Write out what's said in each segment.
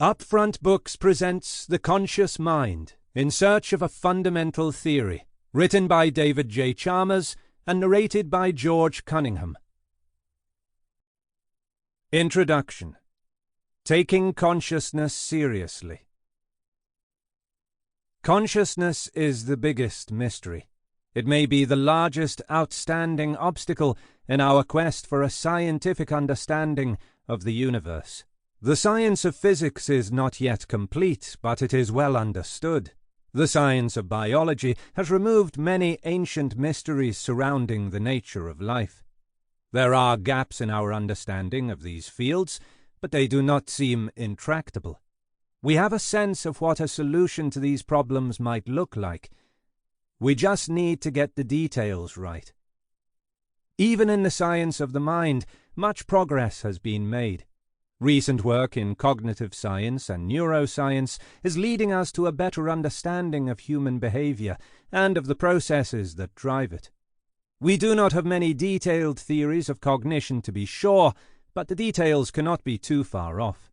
Upfront Books presents The Conscious Mind, in Search of a Fundamental Theory, written by David J. Chalmers and narrated by George Cunningham. Introduction. Taking Consciousness Seriously. Consciousness is the biggest mystery. It may be the largest outstanding obstacle in our quest for a scientific understanding of the universe. The science of physics is not yet complete, but it is well understood. The science of biology has removed many ancient mysteries surrounding the nature of life. There are gaps in our understanding of these fields, but they do not seem intractable. We have a sense of what a solution to these problems might look like. We just need to get the details right. Even in the science of the mind, much progress has been made. Recent work in cognitive science and neuroscience is leading us to a better understanding of human behavior and of the processes that drive it. We do not have many detailed theories of cognition, to be sure, but the details cannot be too far off.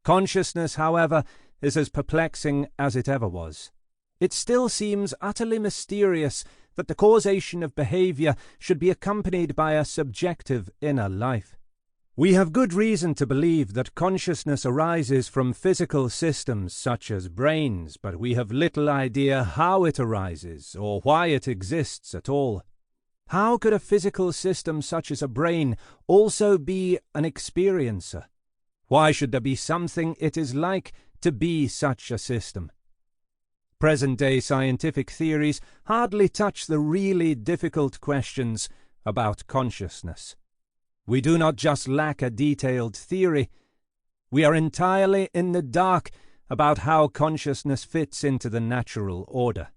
Consciousness, however, is as perplexing as it ever was. It still seems utterly mysterious that the causation of behavior should be accompanied by a subjective inner life. We have good reason to believe that consciousness arises from physical systems such as brains, but we have little idea how it arises or why it exists at all. How could a physical system such as a brain also be an experiencer? Why should there be something it is like to be such a system? Present-day scientific theories hardly touch the really difficult questions about consciousness. We do not just lack a detailed theory. We are entirely in the dark about how consciousness fits into the natural order.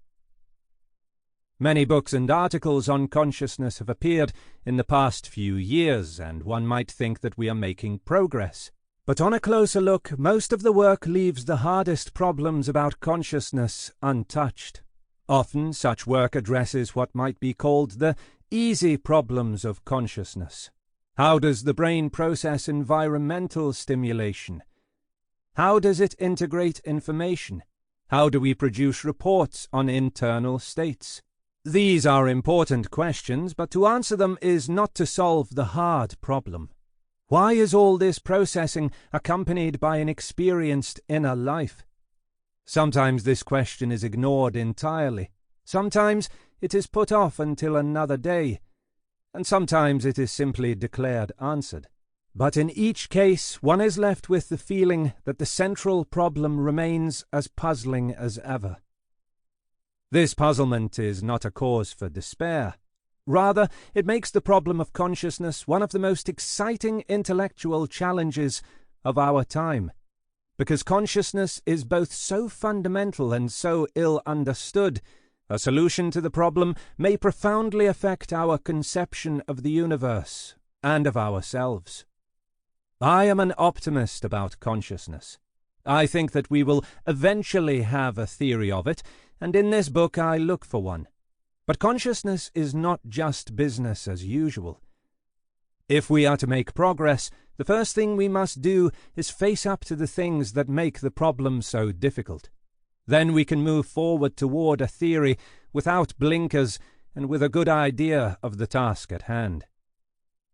Many books and articles on consciousness have appeared in the past few years, and one might think that we are making progress. But on a closer look, most of the work leaves the hardest problems about consciousness untouched. Often such work addresses what might be called the easy problems of consciousness. How does the brain process environmental stimulation? How does it integrate information? How do we produce reports on internal states? These are important questions, but to answer them is not to solve the hard problem. Why is all this processing accompanied by an experienced inner life? Sometimes this question is ignored entirely. Sometimes it is put off until another day. And sometimes it is simply declared answered. But in each case, one is left with the feeling that the central problem remains as puzzling as ever. This puzzlement is not a cause for despair. Rather, it makes the problem of consciousness one of the most exciting intellectual challenges of our time, because consciousness is both so fundamental and so ill understood. A solution to the problem may profoundly affect our conception of the universe and of ourselves. I am an optimist about consciousness. I think that we will eventually have a theory of it, and in this book I look for one. But consciousness is not just business as usual. If we are to make progress, the first thing we must do is face up to the things that make the problem so difficult. Then we can move forward toward a theory without blinkers and with a good idea of the task at hand.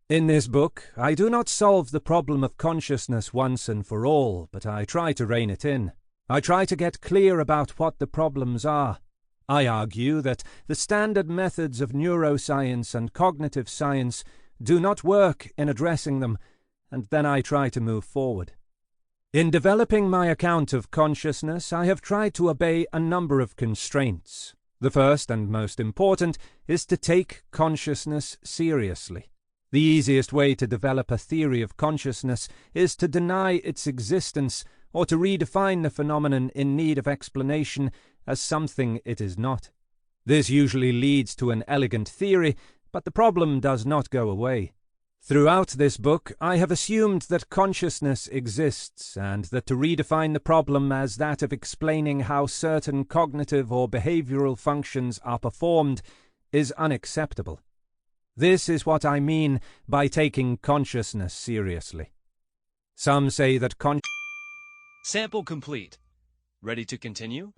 In this book, I do not solve the problem of consciousness once and for all, but I try to rein it in. I try to get clear about what the problems are. I argue that the standard methods of neuroscience and cognitive science do not work in addressing them, and then I try to move forward. In developing my account of consciousness, I have tried to obey a number of constraints. The first and most important is to take consciousness seriously. The easiest way to develop a theory of consciousness is to deny its existence or to redefine the phenomenon in need of explanation as something it is not. This usually leads to an elegant theory, but the problem does not go away. Throughout this book, I have assumed that consciousness exists, and that to redefine the problem as that of explaining how certain cognitive or behavioral functions are performed is unacceptable. This is what I mean by taking consciousness seriously. Some say that Sample complete. Ready to continue?